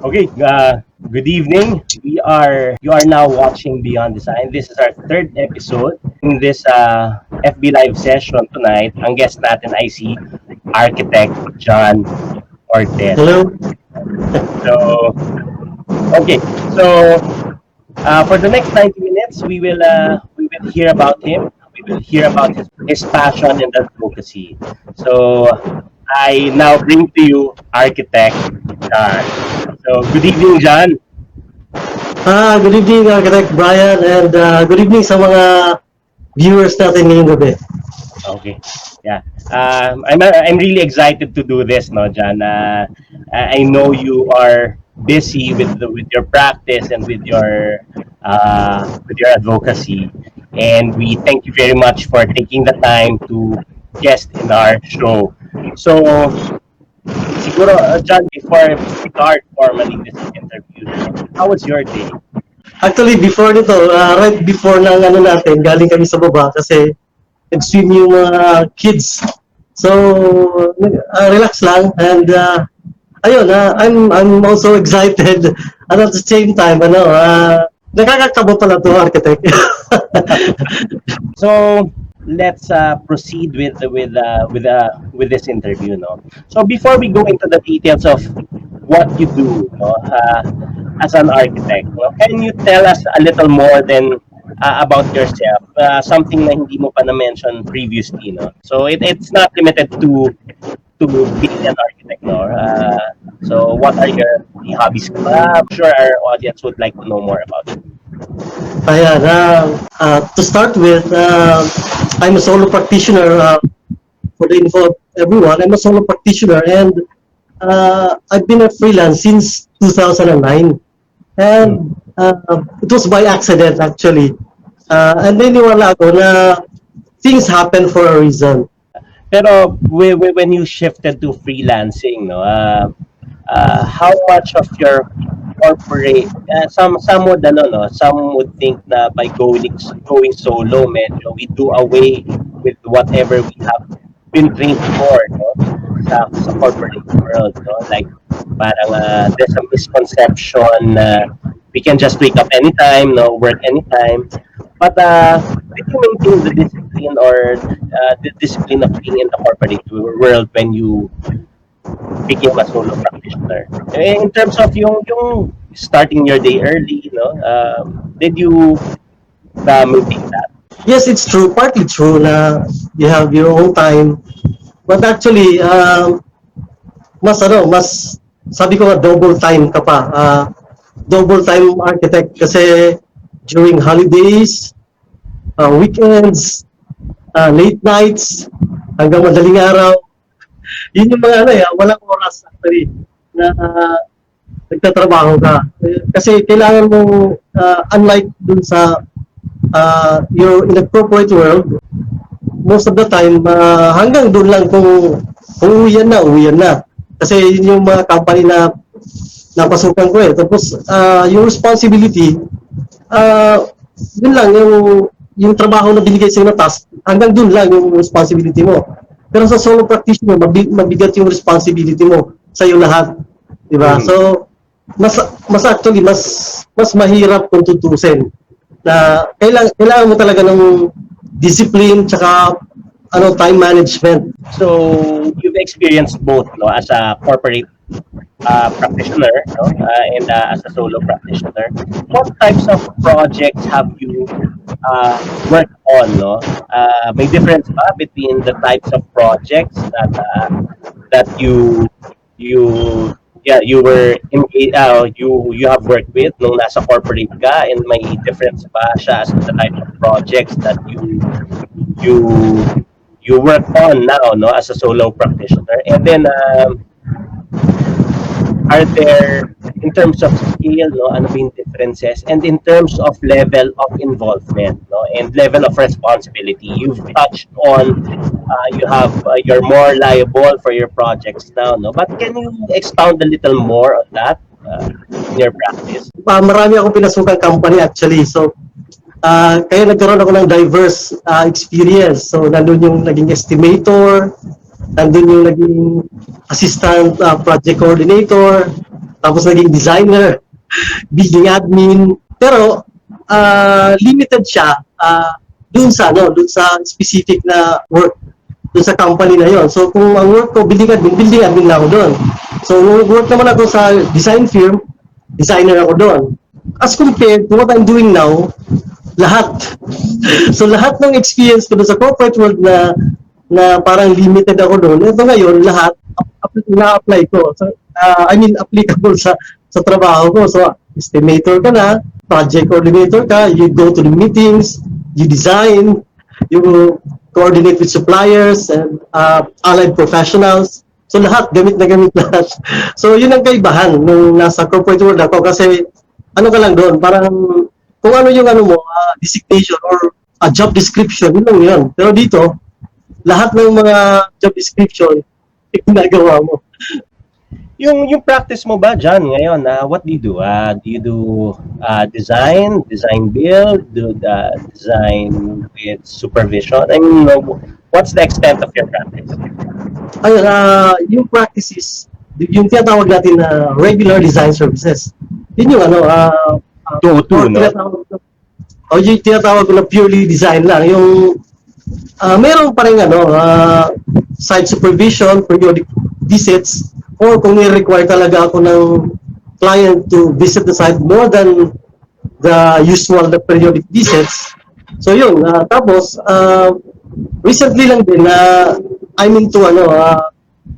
Okay, good evening. You are now watching Beyond Design. This is our third episode. In this FB Live session tonight, ang guest natin ay si Architect John Ortesa. Hello. So, okay. So, for the next 90 minutes, we will hear about him. We will hear about his passion and advocacy. So, I now bring to you Architect John. So, good evening, John. Good evening, Architect Brian, and good evening sa mga viewers natin ngayong gabi. Okay. Yeah. I'm really excited to do this, no, John. I know you are busy with your practice and with your advocacy, and we thank you very much for taking the time to guest in our show. So, siguro, John, before we start formally this interview, how was your day? Actually, before nito, right before ng ano natin, galing kami sa baba kasi nag-swim yung mga kids. So, relax lang and ayun, I'm also excited and at the same time, nakakakabo pala to, Architect. So let's proceed with this interview, no. So before we go into the details of what you do, no, as an architect, no, can you tell us a little more than about yourself? Something na hindi mo pa na-mention previously, no. So it's not limited to being an architect, no. So what are your hobbies ka ba? I'm sure our audience would like to know more about it. Ayan, to start with, I'm a solo practitioner. For the info of everyone, I'm a solo practitioner and I've been a freelance since 2009. And it was by accident actually. And niniwala ako na things happen for a reason. Pero when you shifted to freelancing, no, how much of your corporate, some would think na by going solo, medyo we do away with whatever we have been trained for, no, sa corporate world, no, like parang there's a misconception na we can just wake up anytime, no, work anytime. But did you maintain the discipline or the discipline of being in the corporate world when you became a solo practitioner? In terms of yung starting your day early, no, did you maintain that? Yes, it's true, partly true na you have your own time. But actually, mas sabi ko nga double time ka pa. Double time architect kasi during holidays, weekends, late nights, hanggang madaling araw. Yun yung mga walang oras actually na nagtatrabaho ka. Kasi kailangan mo, unlike dun sa you're in a corporate world, most of the time, hanggang dun lang kung uwian na. Kasi yun yung mga company na napasukan ko eh. Tapos, yung responsibility, yun lang, yung trabaho na binigay sa'yo na task, hanggang dun lang yung responsibility mo. Pero sa solo practitioner, mabigat yung responsibility mo sa'yo lahat. Diba? So, mas actually, mas mahirap kung tutusin. Na kailangan mo talaga ng discipline tsaka time management. So you've experienced both, no, as a corporate practitioner, no, and as a solo practitioner. What types of projects have you worked on, no? May difference ba between the types of projects that you you were in, you have worked with nung nasa corporate ka, and may difference ba siya as to the type of projects that you you work on now, no, as a solo practitioner? And then are there, in terms of scale, no, ano ba yung differences, and in terms of level of involvement, no, and level of responsibility? You've touched on you're more liable for your projects now, no, but can you expound a little more on that in your practice? Marami akong pinasukang company actually. So, kaya nagkaroon ako ng diverse experience. So, nandun yung naging estimator, nandun yung naging assistant project coordinator, tapos naging designer, building admin. Pero limited siya dun sa specific na work dun sa company na yon. So kung ang work ko building admin lang ako doon. So work naman ako sa design firm, designer ako doon. As compared to what I'm doing now, lahat. So lahat ng experience ko doon sa corporate world na parang limited ako doon. Ito ngayon, lahat na-apply ko. So, applicable sa trabaho ko. So, estimator ka na, project coordinator ka, you go to the meetings, you design, you coordinate with suppliers and allied professionals. So, lahat, gamit na gamit lahat. So, yun ang kaibahan nung nasa corporate world ako kasi ano ka lang doon, parang kung ano yung designation or job description, yun lang yun. Pero dito, lahat ng mga job description, ginagawa mo. Yung practice mo ba dyan ngayon, what do you do? Do you do design build, do the design with supervision? I mean, what's the extent of your practice? Ayun, yung practice is, yung tinatawag natin na regular design services. Yun yung Two, no? Yung tinatawag ko na purely design lang. Yung meron pa rin site supervision, periodic visits, or kung i-require talaga ako ng client to visit the site more than the usual periodic visits. So yun, tapos recently lang din I'm into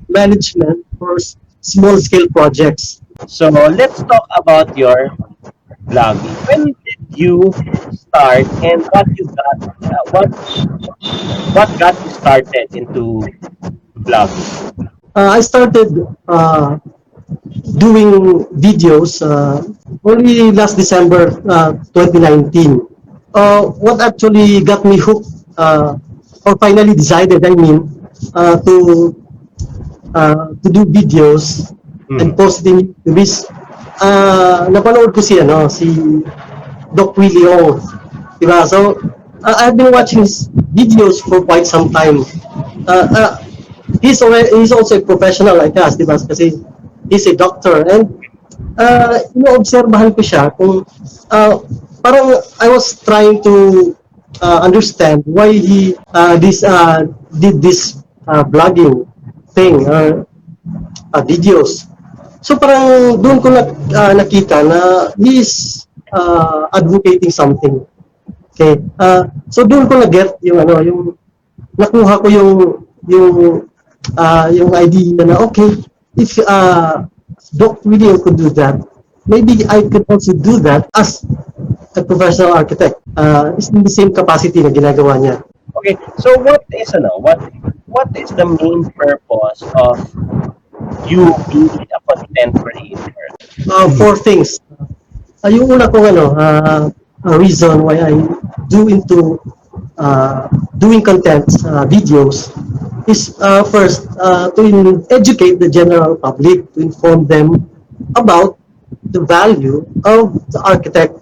management for small scale projects. So let's talk about your vlogging. When did you start and what got you started into vlogging? I started doing videos only last December 2019. What actually got me hooked or finally decided, to do videos and posting this. Napanood ko si Doc Willie O. Diba? So, I've been watching his videos for quite some time. He's also a professional like us, diba? Kasi he's a doctor. And, ino-obserbahan ko siya kung parang I was trying to understand why he did this vlogging thing, videos. So parang doon ko nakita na he's advocating something. Okay. So doon ko na-get yung nakuha ko yung idea na okay, if Doc Willie could do that, maybe I could also do that as a professional architect. It's in the same capacity na ginagawa niya. Okay, so what is the main purpose of you being a content creator? Four things. Yung una kong reason why I do into doing content videos is first to educate the general public, to inform them about the value of the architect.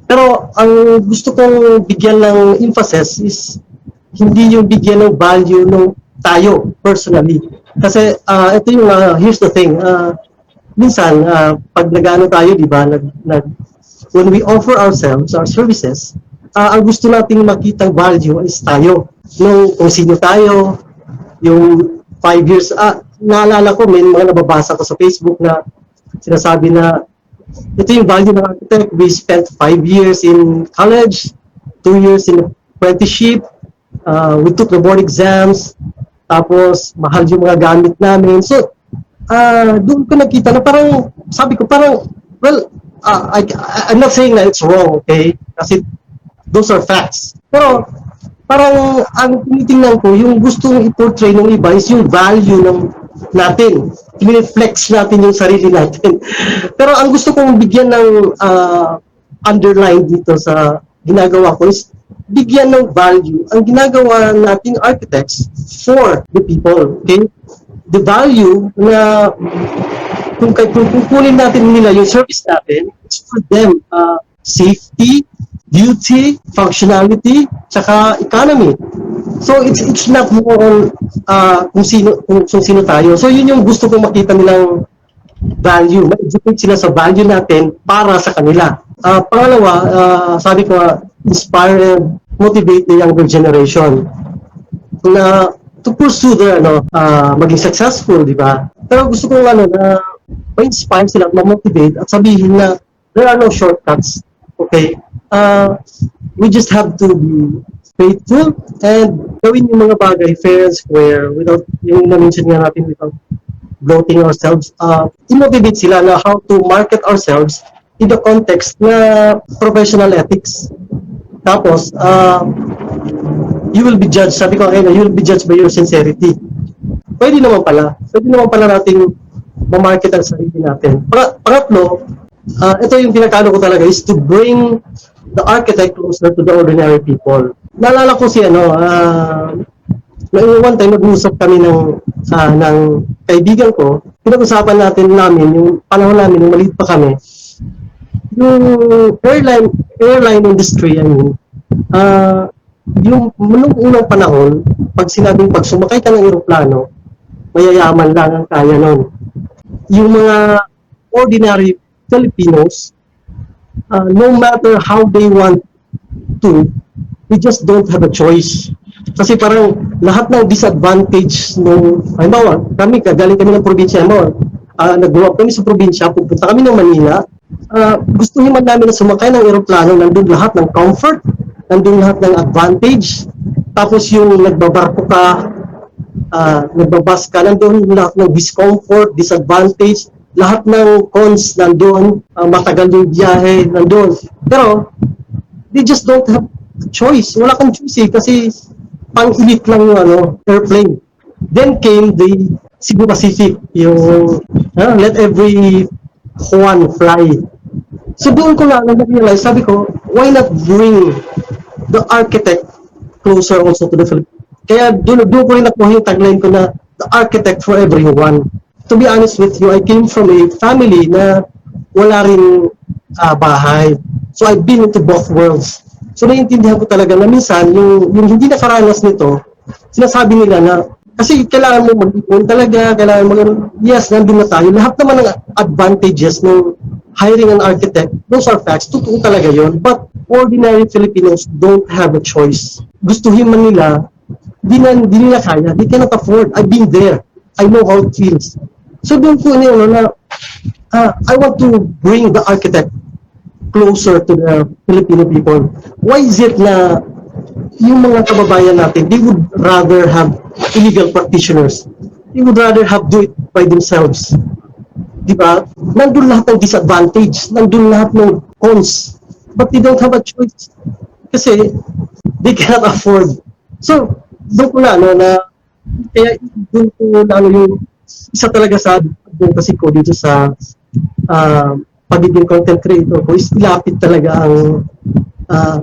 Pero ang gusto kong bigyan ng emphasis is hindi yung bigyan ng value ng tayo personally. Kasi ito yung here's the thing. Minsan pag nag-ano tayo, di ba, when we offer ourselves, our services, ang gusto nating makitang value is tayo. Kung sino tayo, yung 5 years, naalala ko, may mga nababasa ko sa Facebook na sinasabi na ito yung value ng architect. We spent 5 years in college, 2 years in apprenticeship, we took the board exams, tapos mahal yung mga gamit namin. So, doon ko nakita na parang, sabi ko parang, well, I'm not saying that it's wrong, okay? Kasi those are facts. Pero parang ang tinitingnan ko, yung gustong i-portray ng iba is yung value ng natin. I-reflex natin yung sarili natin. Pero ang gusto kong bigyan ng underline dito sa ginagawa ko is bigyan ng value ang ginagawa nating architects for the people. Okay? The value na kung kukunin natin nila yung service natin, it's for them. Safety, beauty, functionality, tsaka economy. So it's not more on kung sino tayo. So yun yung gusto kong makita nilang value, ma-educate sila sa value natin para sa kanila. Pangalawa, sabi ko, inspire and motivate the younger generation na to pursue their maging successful, di ba? Pero gusto ko na ma-inspire sila, ma-motivate at sabihin na there are no shortcuts. Okay? We just have to be faithful and gawin yung mga bagay fair and square without, yung na-mention nga natin, without bloating ourselves. I-motivate sila na how to market ourselves in the context na professional ethics. Tapos, you will be judged, sabi ko you will be judged by your sincerity. Pwede naman pala nating ma-market ang sarili natin. Pangatlo, ito yung pinakano ko talaga is to bring the architect closer to the ordinary people. Naalala ko si one time nag-usap kami ng kaibigan ko, pinag-usapan namin yung panahon namin, nung maliit pa kami, yung airline industry, yung nung unang panahon, pag sumakay ka ng eroplano, mayayaman lang ang kaya nun. Yung mga ordinary Filipinos, no matter how they want to, we just don't have a choice. Kasi parang lahat ng disadvantage halimbawa, galing kami ng probinsya, nag-grow up kami sa probinsya, pupunta kami ng Manila, gusto naman namin na sumakay ng eroplano, nandun lahat ng comfort, nandun lahat ng advantage, tapos yung nagbabarko ka, nagbabas ka, nandun lahat ng discomfort, disadvantage, lahat ng cons nandun, matagal yung biyahe nandun. Pero, they just don't have a choice. Wala kang choice kasi pang-elite lang yung airplane. Then came the Cebu Pacific, yung let every Juan fly. So doon ko lang na-realize, sabi ko, why not bring the architect closer also to the Philippines? Kaya doon ko rin nakuha yung tagline ko na the architect for everyone. To be honest with you, I came from a family na wala rin bahay. So I've been into both worlds. So naiintindihan ko talaga na minsan, yung hindi nakaranas nito, sinasabi nila na, kasi kailangan mo mag-ipon talaga, yes, nandun na tayo. Lahat naman ng advantages ng hiring an architect, those are facts, totoo talaga yon. But ordinary Filipinos don't have a choice. Gustuhin man nila, di nila kaya, they cannot afford. I've been there. I know how it feels. So doon po na I want to bring the architect closer to the Filipino people. Why is it na yung mga kababayan natin, they would rather have illegal practitioners. They would rather have do it by themselves. Di ba? Nandun lahat ng disadvantage, nandun lahat ng cons. But they don't have a choice. Kasi they cannot afford. So, doon ko kaya doon ko yung isa talaga sa advocacy ko dito sa pagiging content creator ko is ilapit talaga ang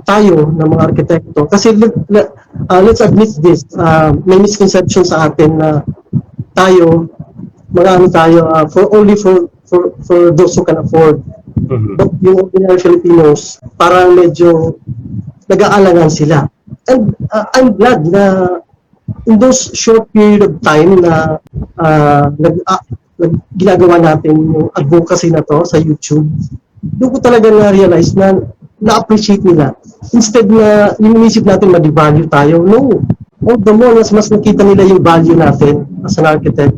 tayo ng mga arkitekto. Kasi let's admit this, may misconception sa atin na tayo, for those who can afford. Mm-hmm. But yung ordinary Filipinos, parang medyo nag-aalangan sila. And I'm glad na in those short period of time na ginagawa natin yung advocacy na to sa YouTube, doon ko talaga na-realize na na-appreciate nila. Instead na inisip natin ma-devalue tayo, no. All the more, mas nakita nila yung value natin as an architect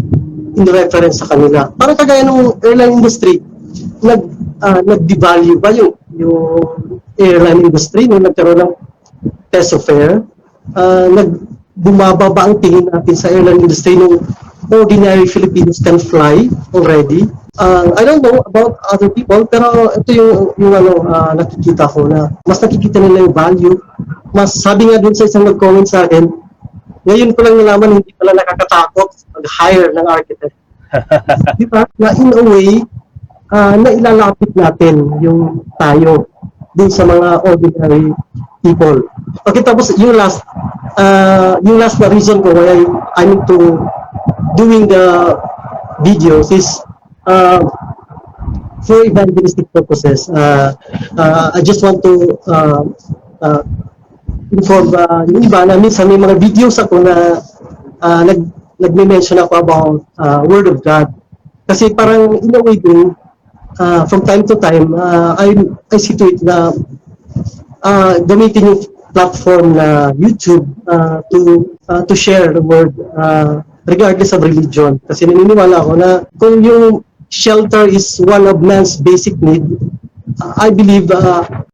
in reference sa kanila. Parang kagaya ng airline industry, nag-devalue ba yung airline industry nung nagkaroon ng peso fare? Bumaba ba ang tingin natin sa airline industry nung ordinary Filipinos can fly already? I don't know about other people, pero ito yung nakikita ko na mas nakikita nila yung value. Mas sabi nga dun sa isang nag-comment sa akin, ngayon ko lang nalaman hindi pala nakakatakot mag-hire ng architect. Di ba? Na in a way, na ilalapit natin yung tayo dun sa mga ordinary people. Okay, tapos yung last na reason ko why I'm into doing the videos is for evangelistic purposes. I just want to inform yung iba na minsan may mga videos ako na nagme-mention ako about Word of God. Kasi parang in a way din, from time to time, I see to it na gamitin yung platform na YouTube to share the word regardless of religion. Kasi naniniwala ako na kung yung shelter is one of man's basic need, I believe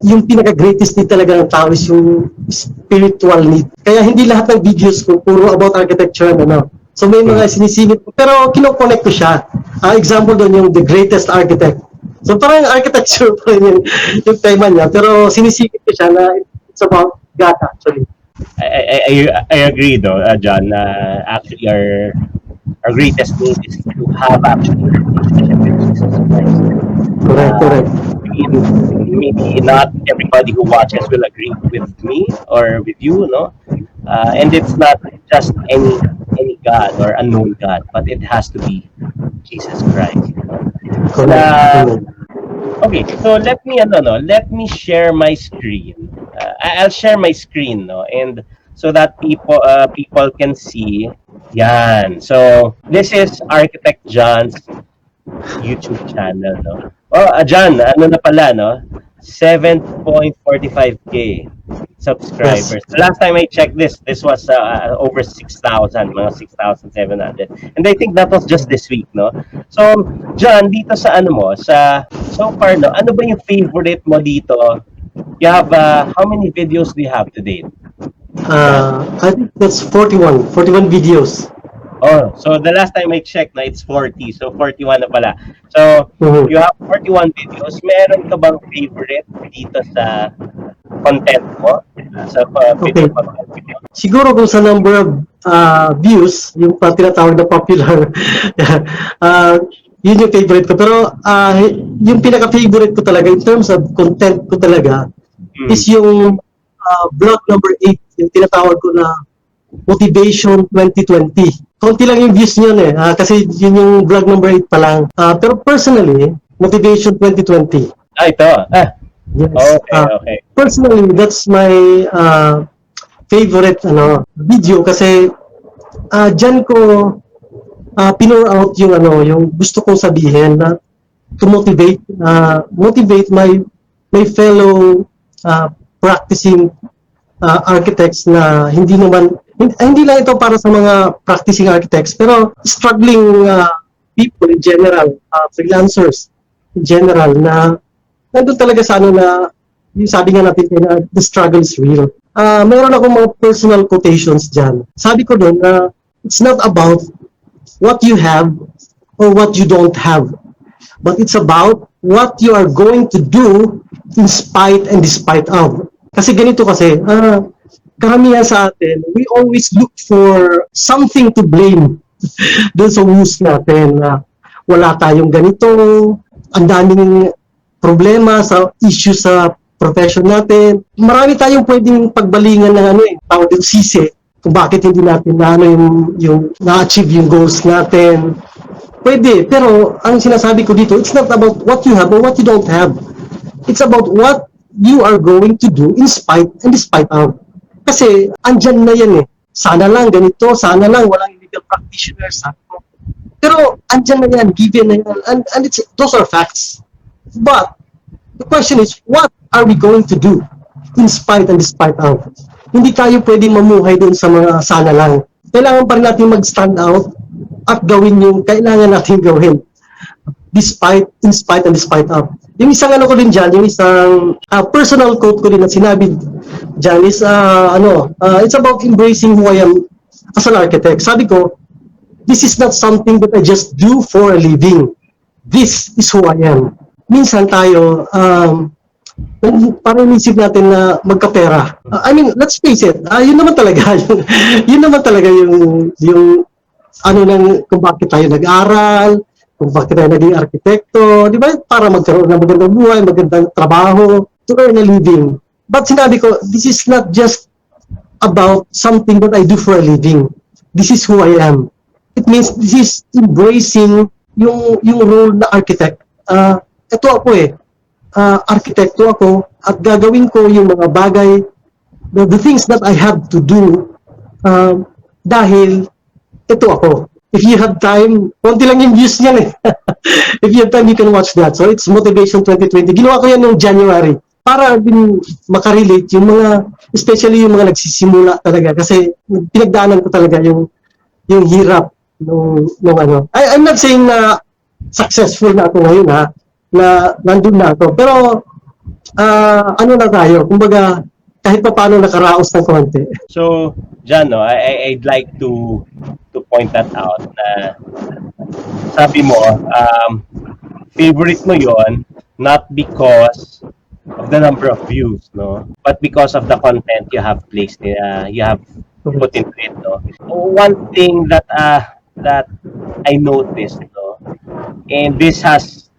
yung pinaka-greatest need talaga ng tao is yung spiritual need. Kaya hindi lahat ng videos ko puro about architecture and ano. So may mga Mm. sinisingit ko, pero kinoconnect ko siya. Example doon yung The Greatest Architect. So parang architecture pa rin yung tema niya, pero sinisingit ko siya na it's about God actually. I agree though, John. Actually, our greatest need is to have actually a relationship with Jesus Christ. Correct, Uh, correct. I mean, maybe not everybody who watches will agree with me or with you, no? And it's not just any God or unknown God, but it has to be Jesus Christ, no? And Correct. Amen. okay, so let me share my screen. I'll share my screen, no, and so that people can see. Yan. So this is Architect John's YouTube channel, no? Oh, John, ano na pala, no? 7.45K Yes. subscribers. The last time I checked this was over 6,000, mga 6,700. And I think that was just this week, no? So, John, dito sa ano mo, sa so far, no, ano ba yung favorite mo dito? You have, how many videos do you have to date, John? I think that's 41 videos. Oh, so the last time I checked na it's 40. So 41 na pala. So Mhm. you have 41 videos. Meron ka bang favorite dito sa content mo? Sa video Okay. content mo? Siguro kung sa number of views, yung tinatawag na popular, uh, yun yung favorite ko. Pero yung pinaka-favorite ko talaga in terms of content ko talaga is Mm. yung vlog number 8, yung tinatawag ko na Motivation 2020. Konti lang yung views niyan kasi yun yung vlog number 8 pa lang. Pero personally, Motivation 2020. Ito. Yes. Okay, okay. Personally, that's my favorite video kasi diyan ko pinore out yung yung gusto kong sabihin na to motivate my fellow practicing architects na hindi lang ito para sa mga practicing architects pero struggling people in general, freelancers in general na nandun talaga sa na yung sabi nga natin na the struggle is real. Meron akong mga personal quotations dyan. Sabi ko doon na it's not about what you have or what you don't have, but it's about what you are going to do in spite and despite of. Kasi ganito kasi, karamihan sa atin, we always look for something to blame doon sa woes natin na wala tayong ganito, ang daming problema sa issue sa profession natin. Marami tayong pwedeng pagbalingan ng tawag yung sisi kung bakit hindi natin na yung na-achieve yung goals natin. Pwede, pero ang sinasabi ko dito, it's not about what you have or what you don't have. It's about what you are going to do in spite and despite of. Kasi andyan na yan Sana lang ganito, sana lang walang illegal practitioners. Pero andyan na yan, given na yan. And those are facts. But the question is, what are we going to do in spite and despite of? Hindi tayo pwedeng mamuhay doon sa mga sana lang. Kailangan pa rin natin mag-stand out at gawin yung kailangan natin gawin. In spite and despite of. Yung isang ko din dyan, yung isang personal quote ko din na sinabi dyan is, it's about embracing who I am as an architect. Sabi ko, this is not something that I just do for a living. This is who I am. Minsan tayo, parang inisip natin na magkapera. I mean, let's face it, yun naman talaga, yun naman talaga yung kung bakit tayo nag-aral, kung bakit tayo naging arkitekto, di ba? Para magkaroon ng magandang buhay, magandang trabaho, to earn a living. But sinabi ko, this is not just about something that I do for a living. This is who I am. It means this is embracing yung role na architect. Ito ako arkitekto ako at gagawin ko yung mga bagay, the things that I have to do dahil ito ako. if you have time, konti lang yung views niyan eh. If you have time, you can watch that. So it's Motivation 2020. Ginawa ko yan noong January para din makarelate yung mga, especially yung mga nagsisimula talaga. Kasi pinagdaanan ko talaga yung hirap nung ano. I'm not saying na successful na ako ngayon ha, na nandun na ako. Pero ano na tayo, kumbaga kahit pa paano nakaraos ng konti. So, John, no, I'd like to point that out na sabi mo, favorite mo yon not because of the number of views, no, but because of the content you have put into it, no. One thing that I noticed, no, and this has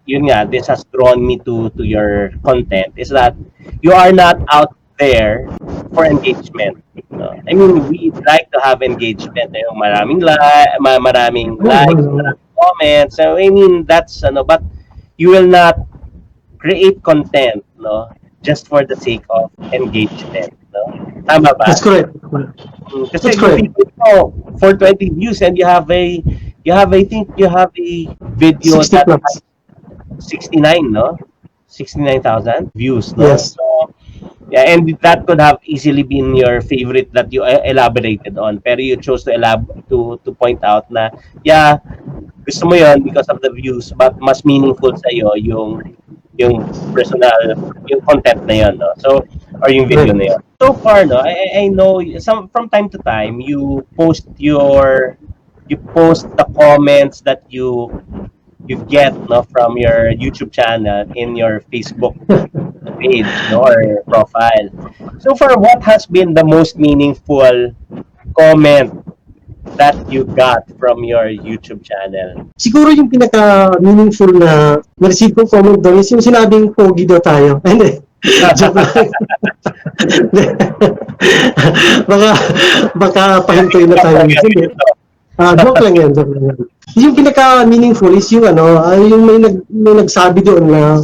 drawn me to your content is that you are not out there for engagement, no? I mean, we like to have engagement, yung maraming likes, maraming comments. So I mean, that's ano, but you will not create content, no, just for the sake of engagement, no? Tama ba? That's correct. Kasi That's yung correct. people mo, for 20 views and I think you have a video 60 that plus. has 69, no? 69,000 views, no? Yes. So, yeah, and that could have easily been your favorite that you elaborated on. Pero you chose to point out na, yeah, gusto mo yon because of the views, but mas meaningful sa iyo yung personal, yung content na yon, no? So, or yung video na yon. So far, no, I know some from time to time you post the comments that you get, no, from your YouTube channel in your Facebook page, no, or profile. So far, what has been the most meaningful comment that you got from your YouTube channel? Siguro yung pinaka-meaningful na na-receive ko comment doon is yung sinabing pogi daw tayo. Hindi. Joke lang. baka, baka pahintuin na tayo. Hindi. Joke lang yan. Joke lang yan. Yung pinaka-meaningful is yung ano, yung may nagsabi doon na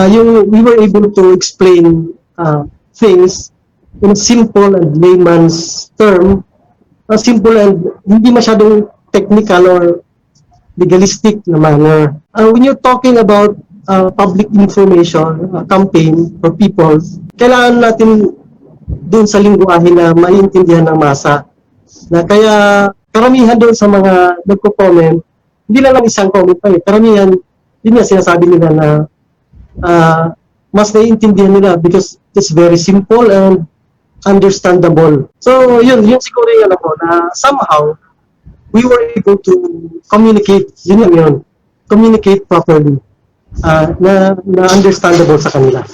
yung we were able to explain things in simple and layman's term, simple and hindi masyadong technical or legalistic na manner. When you're talking about public information campaign for people, kailangan natin doon sa lingwahe na maiintindihan ng masa. Na kaya karamihan doon sa mga nagko-comment, hindi lang isang comment pa eh. Karamihan, yun nga sinasabi nila na mas naiintindihan nila because it's very simple and understandable. So yun siguro yung alam ko na somehow we were able to communicate, communicate properly na understandable sa kanila.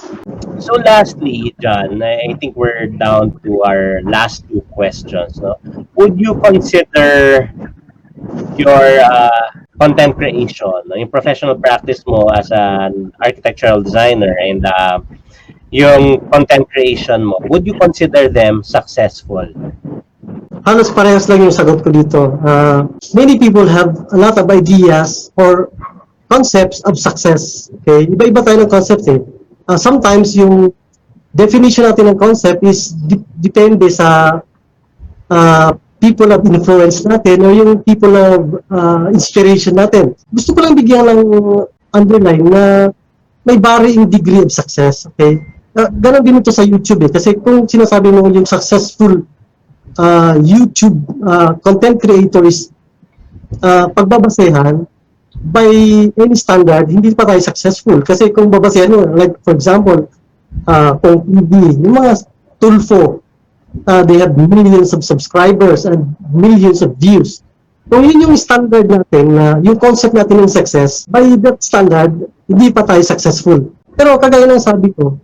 So lastly, John, I think we're down to our last two questions, no? Would you consider your content creation, no, yung professional practice mo as an architectural designer and yung content creation mo, would you consider them successful? Halos parehas lang yung sagot ko dito. Many people have a lot of ideas or concepts of success. Okay? Iba-iba tayo ng concept eh. Sometimes yung definition natin ng concept is depende sa people of influence natin o yung people of inspiration natin. Gusto ko lang bigyan ng underline na may varying degree of success. Okay? Ganon din ito sa YouTube eh. Kasi kung sinasabi mo yung successful YouTube content creator is pagbabasehan by any standard, hindi pa tayo successful. Kasi kung babasehan mo, like for example, kung TV, yung mga Tulfo, they have millions of subscribers and millions of views. Kung yun yung standard natin, yung concept natin ng success, by that standard, hindi pa tayo successful. Pero kagaya ng sabi ko,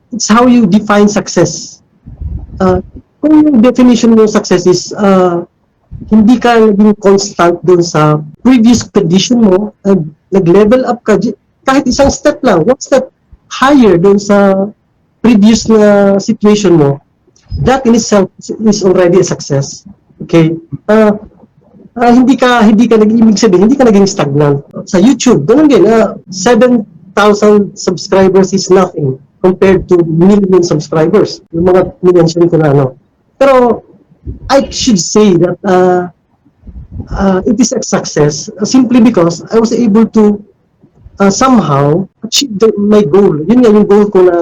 it's how you define success. Kung yung definition mo success is hindi ka naging constant dun sa previous condition mo, nag-level up ka, kahit isang step lang, one step higher dun sa previous na situation mo, that in itself is already a success. Okay? Hindi ka naging, ibig sabihin, hindi ka naging stagnant. Sa YouTube, ganun din, 7,000 subscribers is nothing compared to million subscribers. Yung mga minention ko na ano. Pero I should say that it is a success simply because I was able to somehow achieve my goal. Yun nga yung goal ko na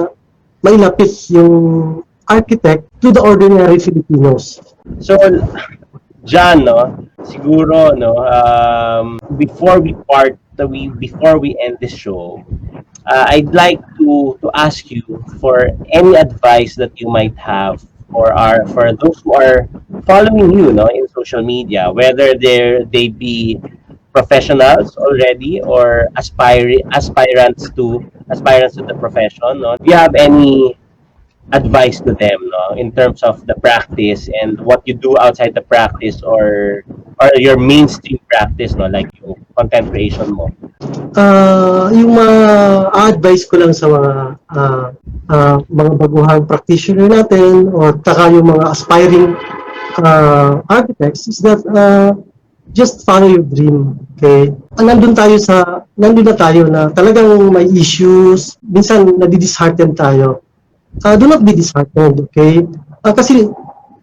mailapit yung architect to the ordinary Filipinos. So, John, no, siguro, no, before we part, before we end this show, I'd like to ask you for any advice that you might have for those who are following you, no, in social media, whether they be professionals already or aspirants to the profession, no. Do you have any advice to them, no, in terms of the practice and what you do outside the practice, or your mainstream practice, no, like yung content creation mo? Yung mga advice ko lang sa mga baguhang practitioner natin o taka yung mga aspiring architects is that just follow your dream. Okay? Nandun na tayo na talagang may issues, minsan nadidishearten tayo. Do not be disheartened, okay? Kasi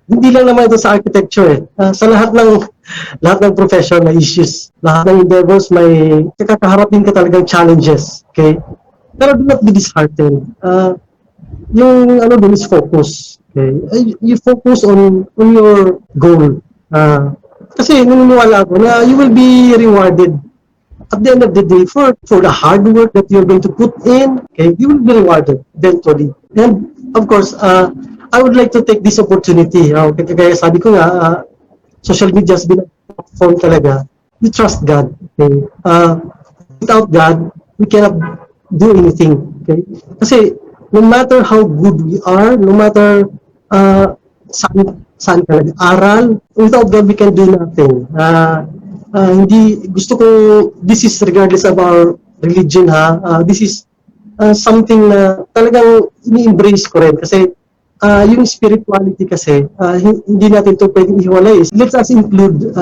hindi lang naman ito sa architecture eh. Sa lahat ng profession may issues. Lahat ng endeavors may kakaharapin ka talagang challenges, okay? Pero do not be disheartened. Yung ano dun is focus. Okay? You focus on your goal. Kasi naniniwala ako na you will be rewarded at the end of the day for the hard work that you're going to put in. Okay, you will be rewarded eventually. And of course, I would like to take this opportunity. Kaya sabi ko nga, social media has been a platform talaga. You trust God. Okay? Without God, we cannot do anything. Okay? Kasi no matter how good we are, no matter saan talaga aral, without God, we can do nothing. Hindi, gusto ko, this is regardless of our religion this is something na talagang ini-embrace ko rin kasi yung spirituality kasi hindi natin to pwedeng ihiwalay. Let us include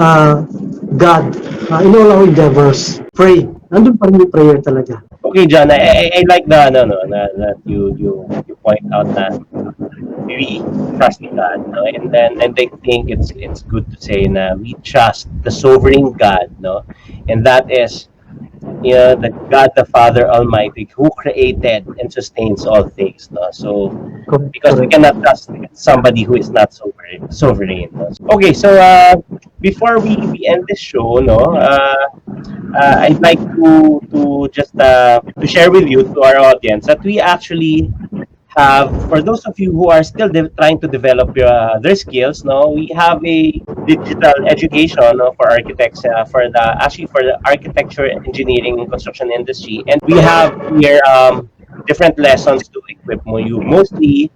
God in all our endeavors. Pray. Nandun pa rin yung prayer talaga. Okay, John, I like the that you point out that we trust God, no? And I think it's good to say na we trust the sovereign God, no? And that is, the God the Father Almighty who created and sustains all things, no? So Correct. because we Correct. cannot trust somebody who is not sovereign, no? Okay, so before we end this show, no, I'd like to just to share with you, to our audience, that we actually have, for those of you who are still trying to develop their skills, no, we have a digital education, no, for architects, for the architecture, engineering, and construction industry, and we have here different lessons to equip you, mostly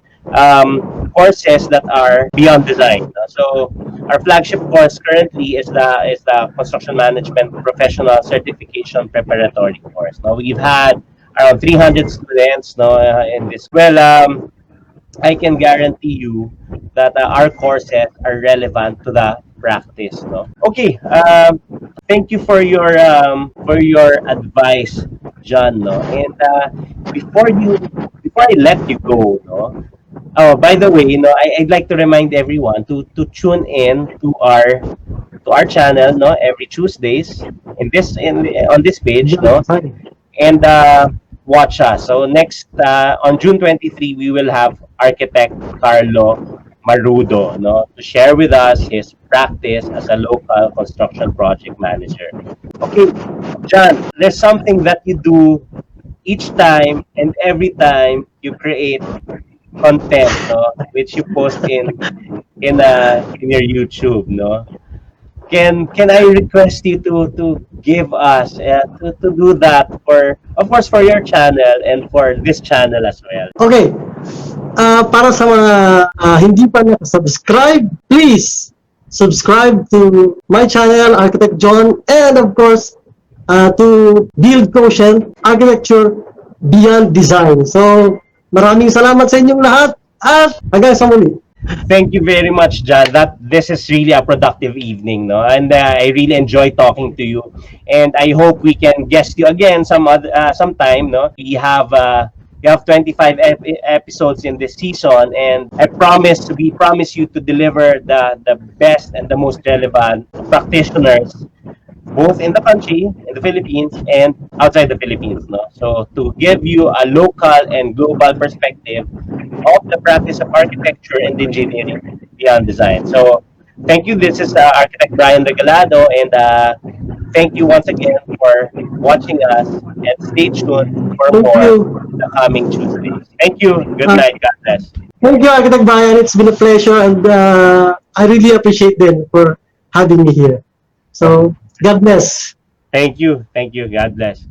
courses that are beyond design, no? So our flagship course currently is the construction management professional certification preparatory course. Now we've had around 300 students, no, in this. Well, I can guarantee you that our courses are relevant to the practice, no. Okay, thank you for your advice, John, no. And before I let you go, no. Oh, by the way, I'd like to remind everyone to tune in to our channel, no, every Tuesdays on this page, no, and watch us. So next, on June 23, we will have architect Carlo Marudo, no, to share with us his practice as a local construction project manager. Okay, John, there's something that you do each time and every time you create content, no, which you post in your YouTube, no. Can I request you to give us to do that, for of course, for your channel and for this channel as well. Okay. Para sa mga hindi pa nakasubscribe, please subscribe to my channel, Architect John, and of course, to Build Quotient Architecture Beyond Design. So, maraming salamat sa inyong lahat at hanggang sa muli. Thank you very much, John. This is really a productive evening, no, and I really enjoy talking to you. And I hope we can guest you again sometime, no. We have We have 25 episodes in this season, and we promise you to deliver the best and the most relevant practitioners both in the country, in the Philippines, and outside the Philippines. No? So to give you a local and global perspective of the practice of architecture and engineering beyond design. So thank you. This is Architect Brian Regalado, and thank you once again for watching us, and stay tuned for Thank more you. in the coming Tuesdays. Thank you. Good Uh, night. God bless. Thank you, Architect Brian. It's been a pleasure, and I really appreciate them for having me here. So, God bless. Thank you. Thank you. God bless.